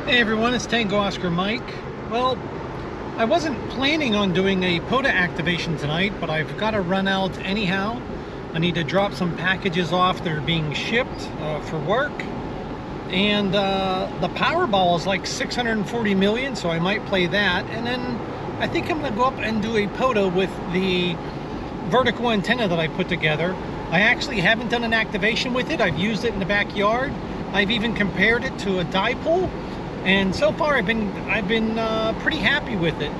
Hey everyone, it's Tango Oscar Mike. Well, I wasn't planning on doing a POTA activation tonight, but I've got to run out anyhow. I need to drop some packages off that are being shipped for work. And the Powerball is like 640 million, so I might play that. And then I think I'm going to go up and do a POTA with the vertical antenna that I put together. I actually haven't done an activation with it. I've used it in the backyard. I've even compared it to a dipole. And so far I've been pretty happy with it.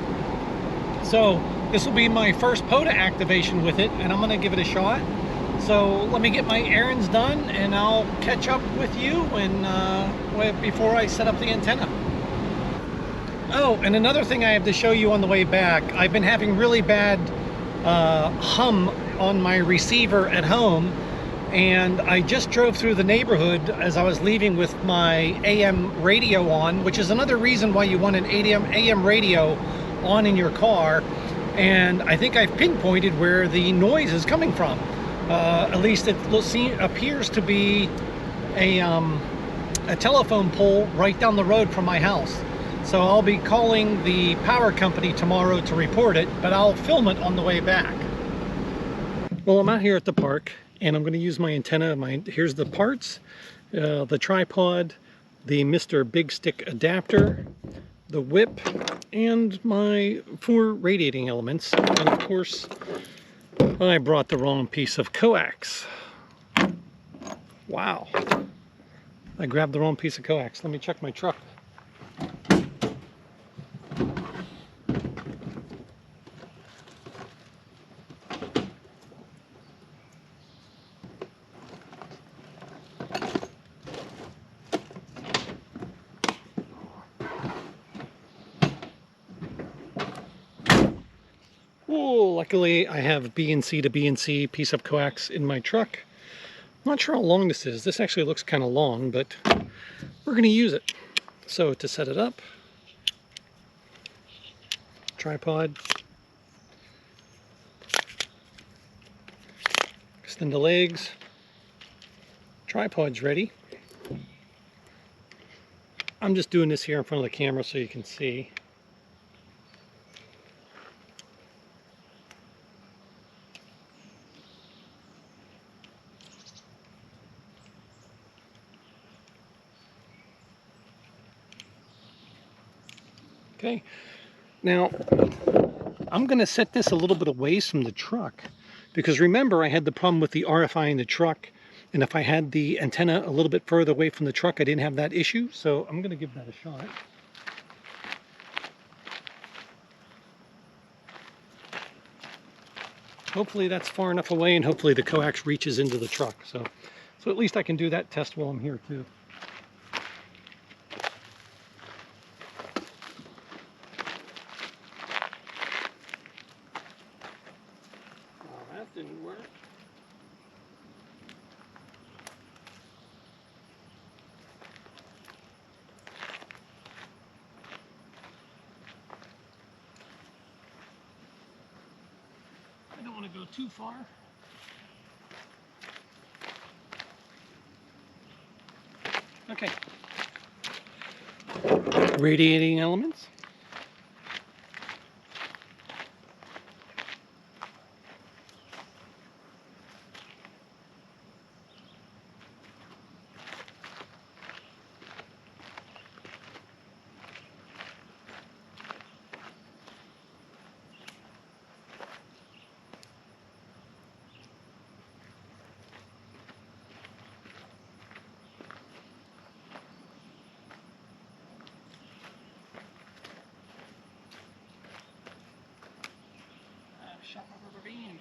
So this will be my first POTA activation with it, and I'm going to give it a shot. So let me get my errands done and I'll catch up with you before I set up the antenna. Oh, and another thing I have to show you on the way back. I've been having really bad hum on my receiver at home. And I just drove through the neighborhood as I was leaving with my AM radio on, which is another reason why you want an AM radio on in your car. And I think I've pinpointed where the noise is coming from. At least it appears to be a telephone pole right down the road from my house. So I'll be calling the power company tomorrow to report it, but I'll film it on the way back. Well, I'm out here at the park, and I'm going to use my antenna. Here's the parts, the tripod, the Mr. Big Stick adapter, the whip, and my 4 radiating elements. And of course, I brought the wrong piece of coax. Wow. I grabbed the wrong piece of coax. Let me check my truck. Oh, luckily I have B&C to B&C piece of coax in my truck. I'm not sure how long this is. This actually looks kind of long, but we're going to use it. So to set it up, tripod, extend the legs, tripod's ready. I'm just doing this here in front of the camera so you can see. Okay, now I'm going to set this a little bit away from the truck because remember I had the problem with the RFI in the truck, and if I had the antenna a little bit further away from the truck I didn't have that issue, so I'm going to give that a shot. Hopefully that's far enough away and hopefully the coax reaches into the truck, so at least I can do that test while I'm here too. That didn't work. I don't want to go too far. Okay. Radiating elements. Shot my rubber band.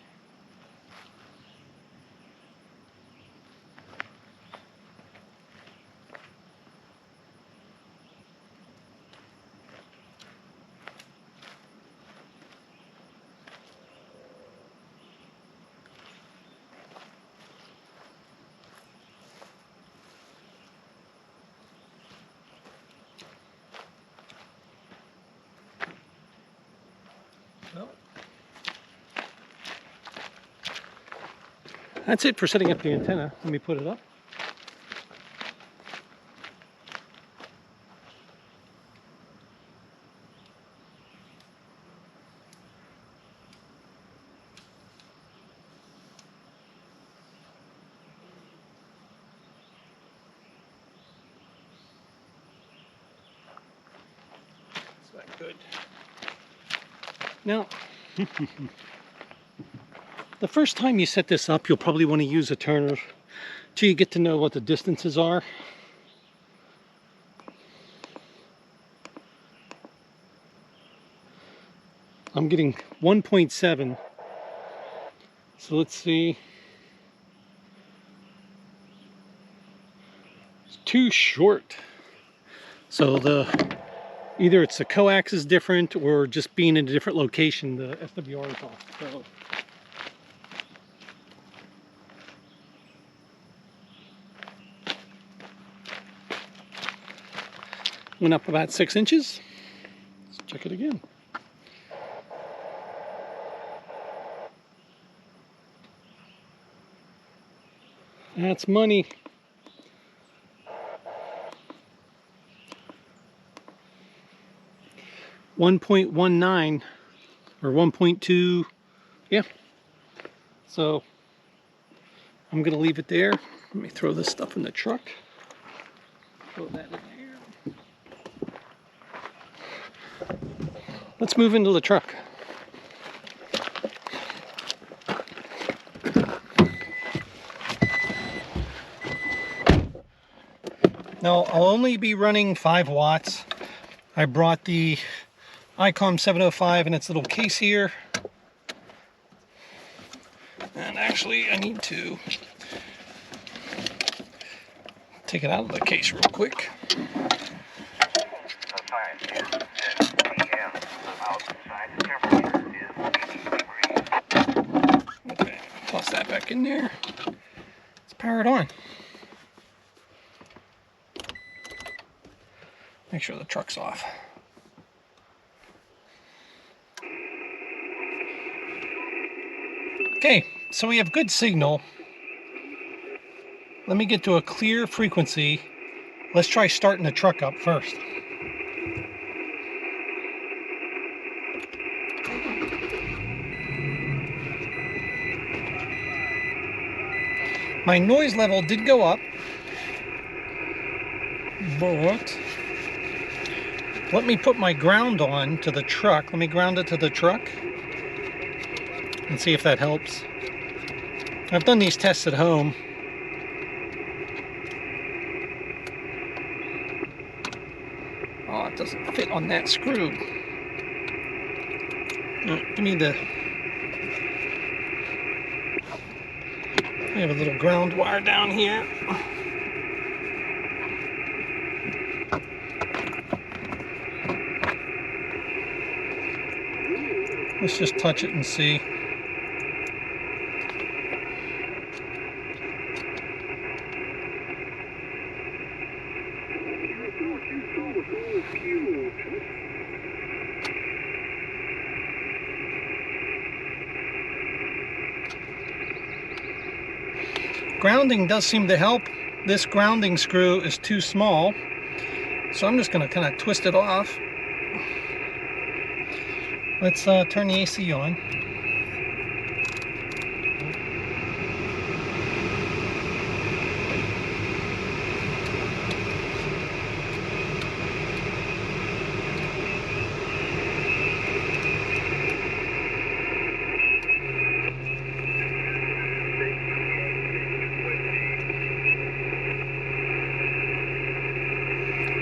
Well, that's it for setting up the antenna. Let me put it up. Good. Now, the first time you set this up, you'll probably want to use a turner till you get to know what the distances are. I'm getting 1.7. So let's see. It's too short. So either it's the coax is different or just being in a different location, the SWR is off. So went up about 6 inches. Let's check it again. That's money. .19 or 1.2, yeah. So I'm gonna leave it there. Let me throw this stuff in the truck. Throw that in there. Let's move into the truck. Now I'll only be running 5 watts. I brought the ICOM 705 in its little case here. And actually I need to take it out of the case real quick. Okay, toss that back in there. Let's power it on. Make sure the truck's off. Okay, so we have good signal. Let me get to a clear frequency. Let's try starting the truck up first. My noise level did go up, but let me put my ground on to the truck. Let me ground it to the truck and see if that helps. I've done these tests at home. Oh, it doesn't fit on that screw. Give me the... I have a little ground wire down here. Let's just touch it and see. Grounding does seem to help. This grounding screw is too small, so I'm just going to kind of twist it off. Let's turn the AC on.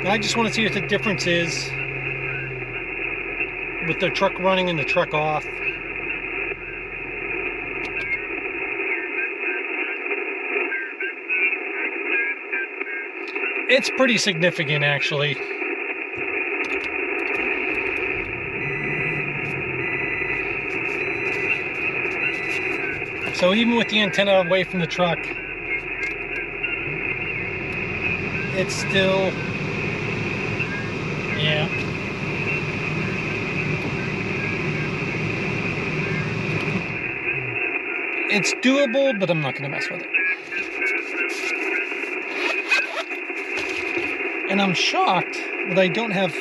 I just want to see what the difference is with the truck running and the truck off. It's pretty significant, actually. So even with the antenna away from the truck, it's still, yeah. It's doable, but I'm not going to mess with it. And I'm shocked that I don't have.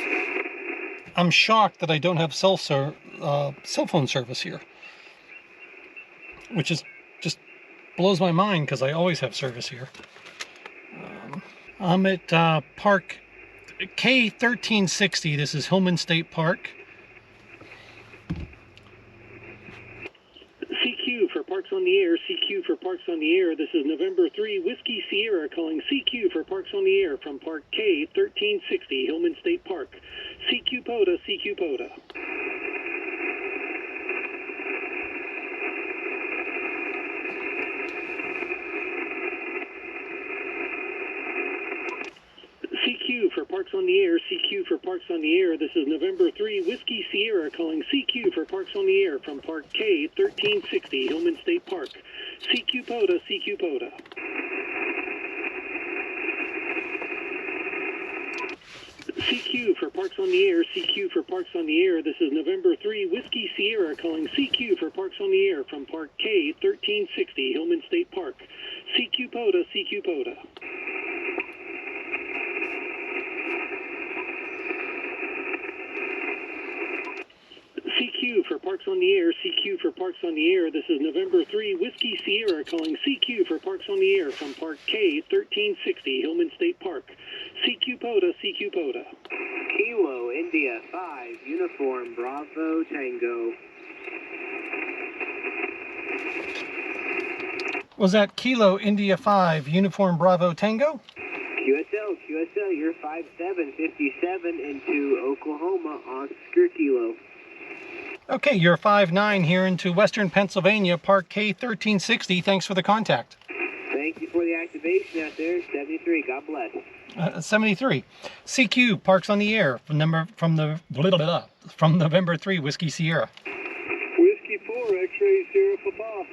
Cell phone service here, which is just blows my mind because I always have service here. I'm at Park K1360. This is Hillman State Park. CQ for Parks on the Air, CQ for Parks on the Air. This is November 3 Whiskey Sierra calling CQ for Parks on the Air from Park K1360, Hillman State Park. CQ POTA, CQ POTA. CQ for Parks on the Air, CQ for Parks on the Air. This is November 3 Whiskey Sierra calling CQ for Parks on the Air from Park K1360, Hillman State Park. CQ POTA, CQ POTA. CQ for Parks on the Air, CQ for Parks on the Air. This is November 3 Whiskey Sierra calling CQ for Parks on the Air from Park K1360, Hillman State Park. CQ POTA, CQ POTA. CQ for Parks on the Air, CQ for Parks on the Air. This is November 3 Whiskey Sierra calling CQ for Parks on the Air from Park K1360, Hillman State Park. CQ POTA, CQ POTA. Kilo India 5 Uniform Bravo Tango. Was that Kilo India 5 Uniform Bravo Tango? QSL, you're 5757 into Oklahoma, Oscar Kilo. Okay, you're 5-9 here into Western Pennsylvania, Park K1360. Thanks for the contact. Thank you for the activation out there. 73, God bless. 73. CQ, Parks on the Air, from November 3, Whiskey Sierra. Whiskey 4, X-ray Sierra Papa.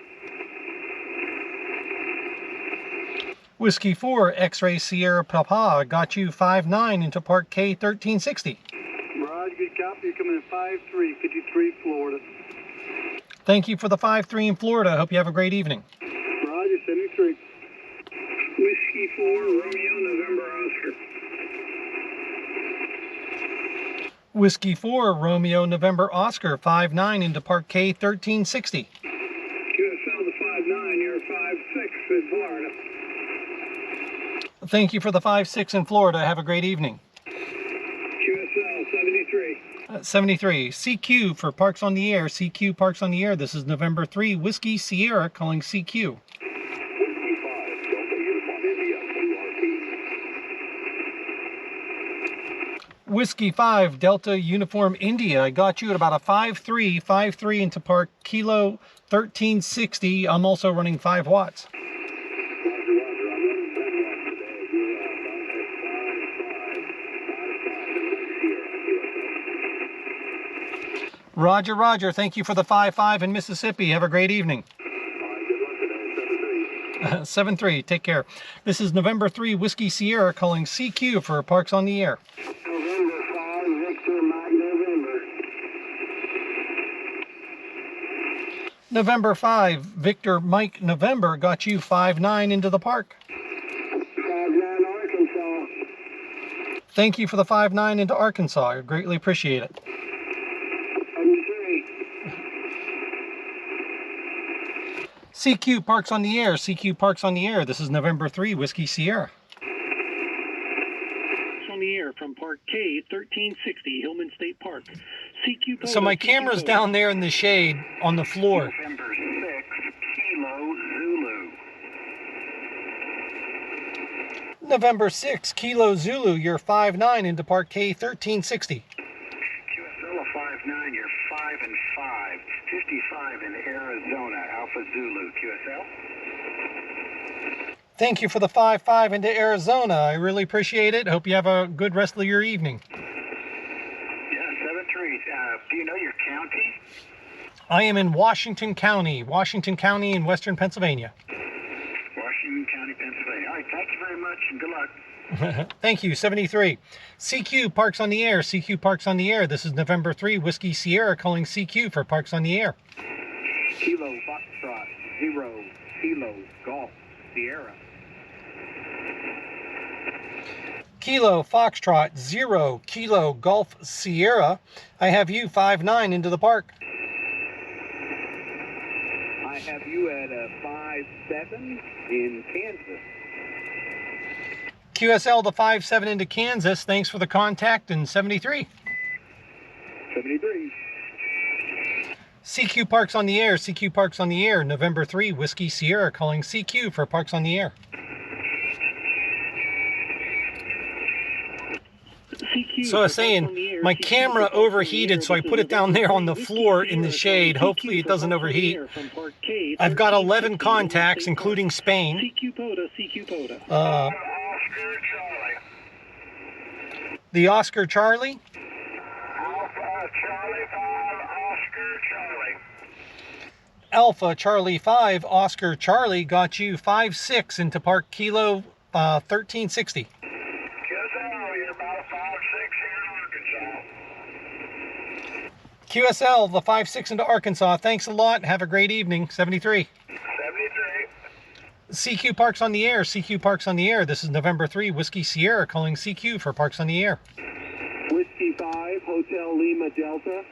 Whiskey 4, X-ray Sierra Papa, got you 5-9 into Park K1360. Raj, good copy. You're coming in 5-3, 53, Florida. Thank you for the 5-3 in Florida. Hope you have a great evening. Roger, 73. Whiskey 4, Romeo, November, Oscar. Whiskey 4, Romeo, November, Oscar, 5-9 into Park K1360. QSL to 5-9, you're 5-6 in Florida. Thank you for the 5-6 in Florida. Have a great evening. QSL 73. 73. CQ for Parks on the Air. CQ Parks on the Air. This is November 3, Whiskey Sierra calling CQ. Whiskey 5, Delta Uniform India, QRP. Whiskey 5, Delta Uniform India. I got you at about a 5-3, 5-3 into Park Kilo 1360. I'm also running 5 watts. Roger, Roger. Thank you for the 5-5 in Mississippi. Have a great evening. 7-3. Take care. This is November 3, Whiskey Sierra calling CQ for Parks on the Air. November 5, Victor Mike November. November 5, Victor Mike November, got you 5-9 into the park. 5-9, Arkansas. Thank you for the 5-9 into Arkansas. I greatly appreciate it. 73. CQ Parks on the Air. CQ Parks on the Air. This is November 3, Whiskey Sierra. On the Air from Park K1360, Hillman State Park. CQ. So my camera's down there in the shade on the floor. November 6, Kilo Zulu. November 6, Kilo Zulu. You're 5-9 into Park K1360. QSL 5-9, you're 5-5. 55 in Arizona, Alpha Zulu, QSL. Thank you for the 5-5 into Arizona. I really appreciate it. Hope you have a good rest of your evening. Yeah, 7-3. Do you know your county? I am in Washington County in Western Pennsylvania. Washington County, Pennsylvania. All right, thank you very much and good luck. Thank you. 73. CQ Parks on the Air. CQ Parks on the Air. This is November 3, Whiskey Sierra calling CQ for Parks on the Air. Kilo Foxtrot 0 Kilo Golf Sierra. Kilo Foxtrot 0 Kilo Golf Sierra. I have you 5-9 into the park. I have you at a 5-7 in Kansas. QSL the 57 into Kansas, thanks for the contact in 73. 73. CQ Parks on the air, CQ Parks on the air, November 3, Whiskey Sierra calling CQ for Parks on the air. So I was saying, my camera overheated, so I put it down there on the floor in the shade. Hopefully it doesn't overheat. I've got 11 contacts, including Spain. The Oscar Charlie. Alpha Charlie 5, Oscar Charlie got you 5-6 into Park Kilo 1360. QSL, the 5-6 into Arkansas. Thanks a lot. Have a great evening. 73. 73. CQ Parks on the air. CQ Parks on the air. This is November 3, Whiskey Sierra calling CQ for Parks on the air. Whiskey 5, Hotel Lima Delta.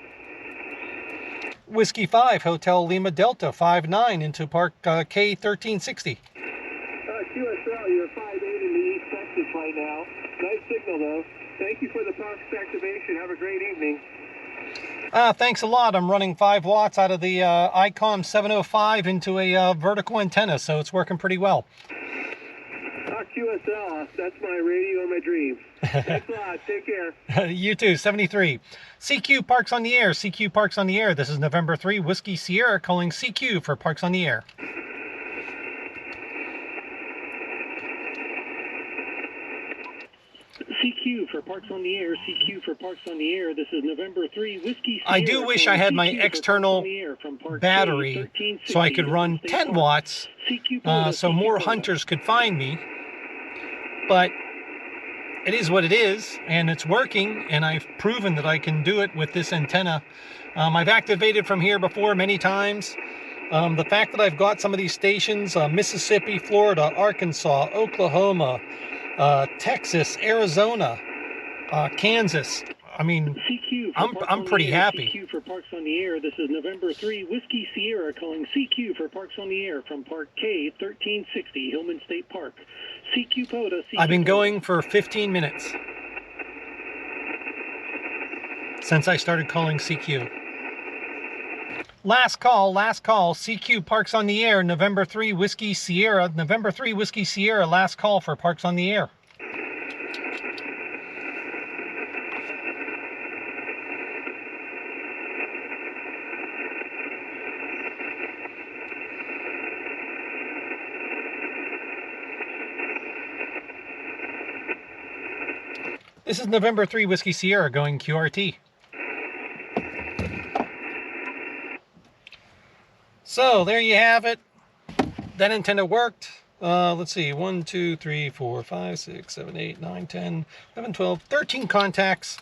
Whiskey 5, Hotel Lima Delta, 5-9 into Park K 1360. QSL, you're 5-8 in the East Texas right now. Nice signal though. Thank you for the Fox activation. Have a great evening. Thanks a lot. I'm running 5 watts out of the ICOM 705 into a vertical antenna, so it's working pretty well. QSL, that's my radio in my dreams. Thanks a lot. Take care. You too. 73. CQ Parks on the air. CQ Parks on the air. This is November 3, Whiskey Sierra calling CQ for Parks on the air. CQ for Parks on the air. CQ for Parks on the air. This is November 3, Whiskey Sierra. I do wish I had my external battery so I could run 10 watts so more hunters could find me. But it is what it is, and it's working, and I've proven that I can do it with this antenna. I've activated from here before many times. The fact that I've got some of these stations, Mississippi, Florida, Arkansas, Oklahoma, Texas, Arizona, Kansas. I mean, I'm pretty happy. CQ for Parks on the air. This is November 3, Whiskey Sierra calling CQ for Parks on the air from Park K 1360, Hillman State Park. CQ POTA. I've been going for 15 minutes since I started calling CQ. Last call, CQ Parks on the air, November 3, Whiskey Sierra, November 3, Whiskey Sierra, last call for Parks on the air. This is November 3, Whiskey Sierra going QRT. So there you have it. That antenna worked. Let's see, 1, 2, 3, 4, 5, 6, 7, 8, 9, 10, 11, 12, 13 contacts.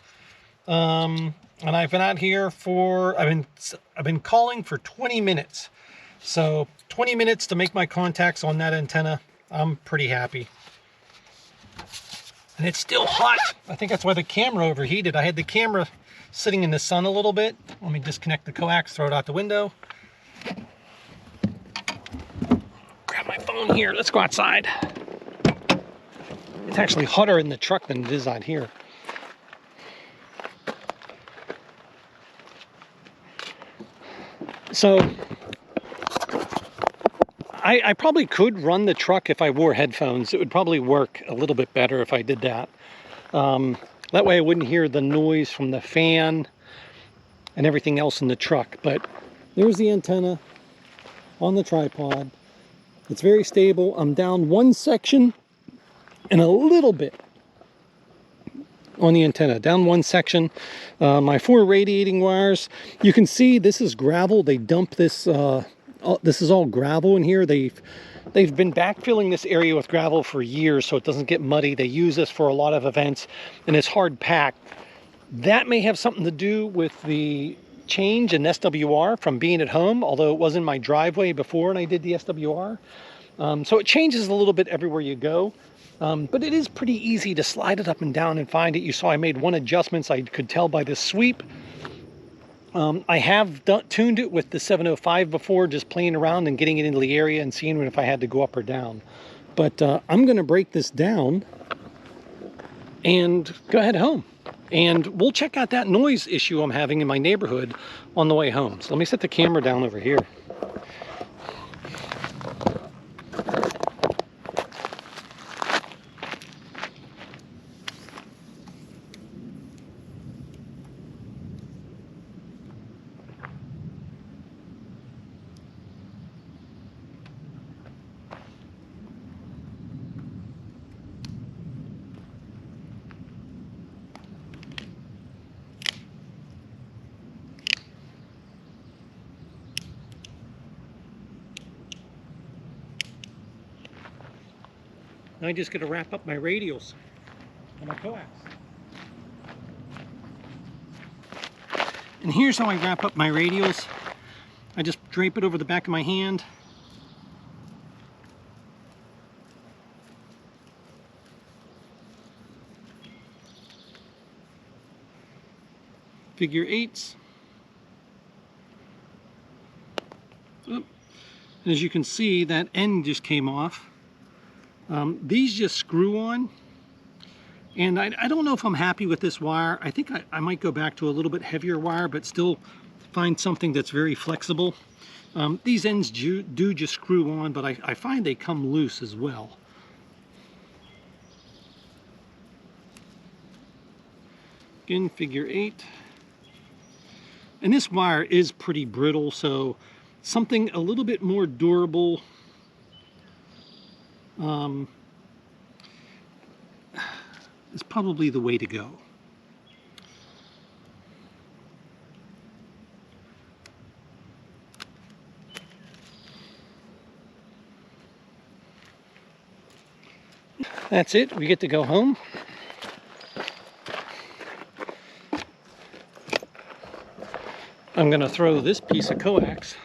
And I've been out here for, I've been calling for 20 minutes. So 20 minutes to make my contacts on that antenna. I'm pretty happy. And it's still hot. I think that's why the camera overheated. I had the camera sitting in the sun a little bit. Let me disconnect the coax, throw it out the window. Grab my phone here. Let's go outside. It's actually hotter in the truck than it is out here. So I probably could run the truck if I wore headphones. It would probably work a little bit better if I did that. That way I wouldn't hear the noise from the fan and everything else in the truck. But there's the antenna on the tripod. It's very stable. I'm down one section and a little bit on the antenna. Down one section. My 4 radiating wires. You can see this is gravel. They dump this... this is all gravel in here. They've been backfilling this area with gravel for years so it doesn't get muddy. They use this for a lot of events and it's hard packed. That may have something to do with the change in SWR from being at home, although it was in my driveway before and I did the SWR. So it changes a little bit everywhere you go. But it is pretty easy to slide it up and down and find it. You saw I made one adjustment. I could tell by this sweep. I have tuned it with the 705 before, just playing around and getting it into the area and seeing if I had to go up or down. But I'm going to break this down and go head home. And we'll check out that noise issue I'm having in my neighborhood on the way home. So let me set the camera down over here. I just got to wrap up my radials and my coax. And here's how I wrap up my radials. I just drape it over the back of my hand. Figure eights. And as you can see, that end just came off. These just screw on, and I don't know if I'm happy with this wire. I think I might go back to a little bit heavier wire, but still find something that's very flexible. These ends do just screw on, but I find they come loose as well. Again, figure 8. And this wire is pretty brittle, so something a little bit more durable is probably the way to go. That's it, we get to go home. I'm going to throw this piece of coax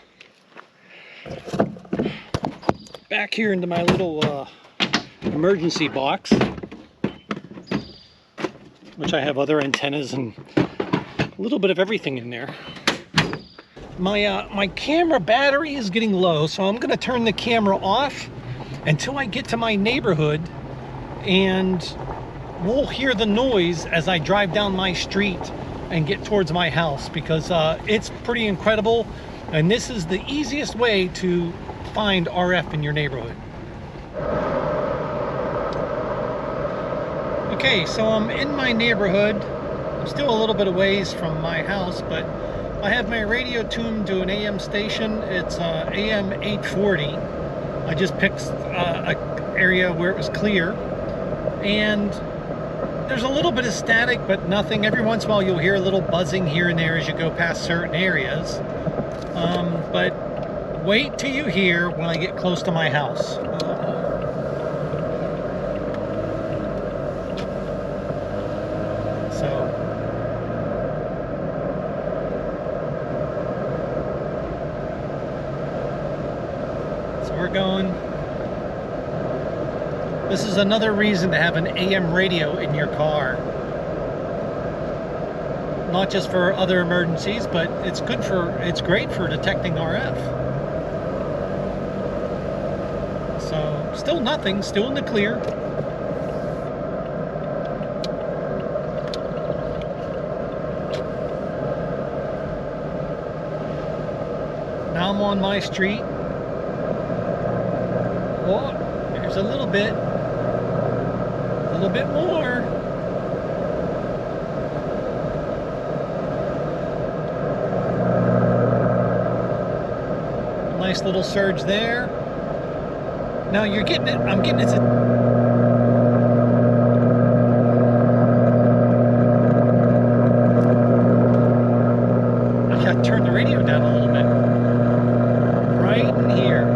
back here into my little emergency box, which I have other antennas and a little bit of everything in there. My camera battery is getting low, so I'm going to turn the camera off until I get to my neighborhood, and we'll hear the noise as I drive down my street and get towards my house, because it's pretty incredible, and this is the easiest way to find RF in your neighborhood. Okay, so I'm in my neighborhood. I'm still a little bit of ways from my house, but I have my radio tuned to an AM station. It's AM 840. I just picked an area where it was clear, and there's a little bit of static, but nothing. Every once in a while you'll hear a little buzzing here and there as you go past certain areas. But wait till you hear when I get close to my house. So we're going. This is another reason to have an AM radio in your car. Not just for other emergencies, but it's great for detecting RF. So still nothing, still in the clear. Now I'm on my street. Oh, there's a little bit more. A nice little surge there. Now you're getting it. I'm getting it. I gotta turn the radio down a little bit. Right in here.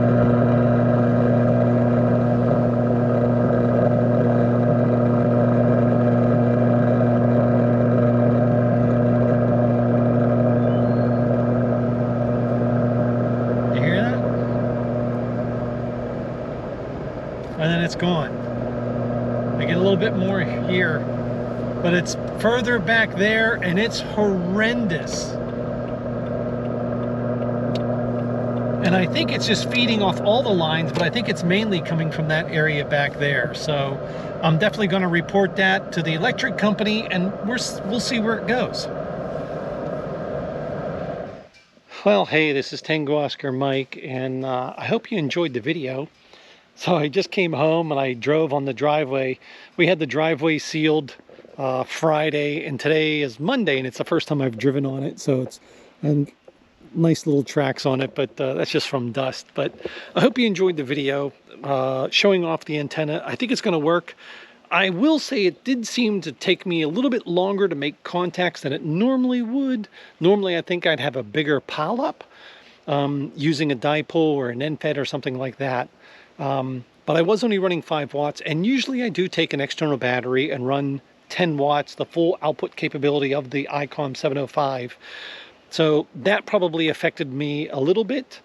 And then it's gone. I get a little bit more here, but it's further back there, and it's horrendous. And I think it's just feeding off all the lines, but I think it's mainly coming from that area back there. So I'm definitely going to report that to the electric company, and we'll see where it goes. Well, hey, this is Tango Oscar Mike, and I hope you enjoyed the video. So I just came home and I drove on the driveway. We had the driveway sealed Friday, and today is Monday, and it's the first time I've driven on it. So it's nice little tracks on it, but that's just from dust. But I hope you enjoyed the video showing off the antenna. I think it's going to work. I will say it did seem to take me a little bit longer to make contacts than it normally would. Normally I think I'd have a bigger pile up using a dipole or an NFET or something like that. But I was only running 5 watts, and usually I do take an external battery and run 10 watts, the full output capability of the ICOM 705. So that probably affected me a little bit,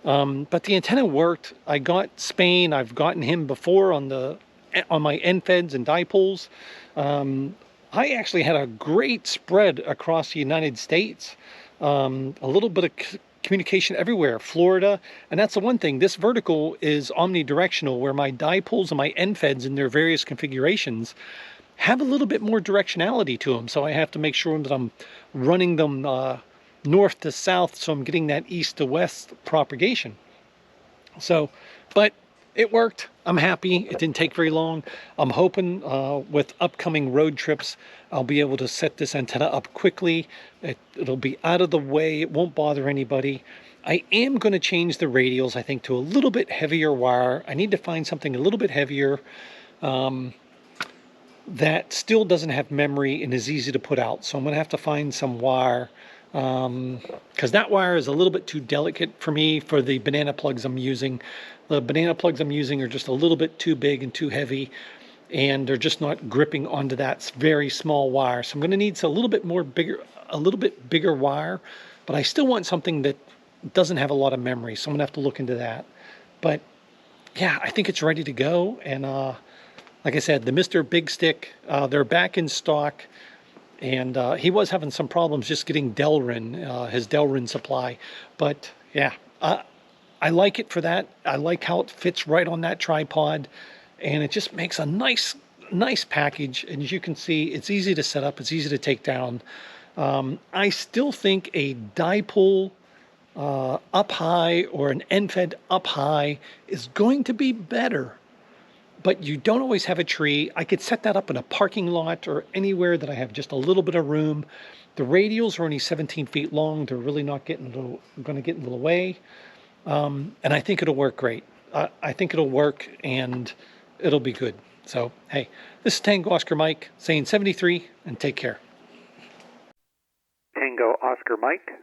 but the antenna worked. I got Spain. I've gotten him before on my NFEDs and dipoles. I actually had a great spread across the United States. A little bit of communication everywhere, Florida, and that's the one thing. This vertical is omnidirectional, where my dipoles and my NFEDs in their various configurations have a little bit more directionality to them. So I have to make sure that I'm running them north to south, so I'm getting that east to west propagation. So, but it worked. I'm happy. It didn't take very long. I'm hoping with upcoming road trips, I'll be able to set this antenna up quickly. It'll be out of the way. It won't bother anybody. I am going to change the radials, I think, to a little bit heavier wire. I need to find something a little bit heavier that still doesn't have memory and is easy to put out. So I'm going to have to find some wire, because that wire is a little bit too delicate for me for the banana plugs I'm using. The banana plugs I'm using are just a little bit too big and too heavy, and they're just not gripping onto that very small wire. So I'm going to need a little bit bigger wire, but I still want something that doesn't have a lot of memory. So I'm going to have to look into that. But yeah, I think it's ready to go. And like I said, the Mr. Big Stick, they're back in stock. And he was having some problems just getting Delrin, his Delrin supply. But yeah, I like it for that. I like how it fits right on that tripod, and it just makes a nice package. And as you can see, it's easy to set up, it's easy to take down. I still think a dipole up high or an NFED up high is going to be better, but you don't always have a tree. I could set that up in a parking lot or anywhere that I have just a little bit of room. The radials are only 17 feet long. They're really not going to get in the way. And I think it'll work great. I think it'll work, and it'll be good. So, hey, this is Tango Oscar Mike saying 73, and take care. Tango Oscar Mike,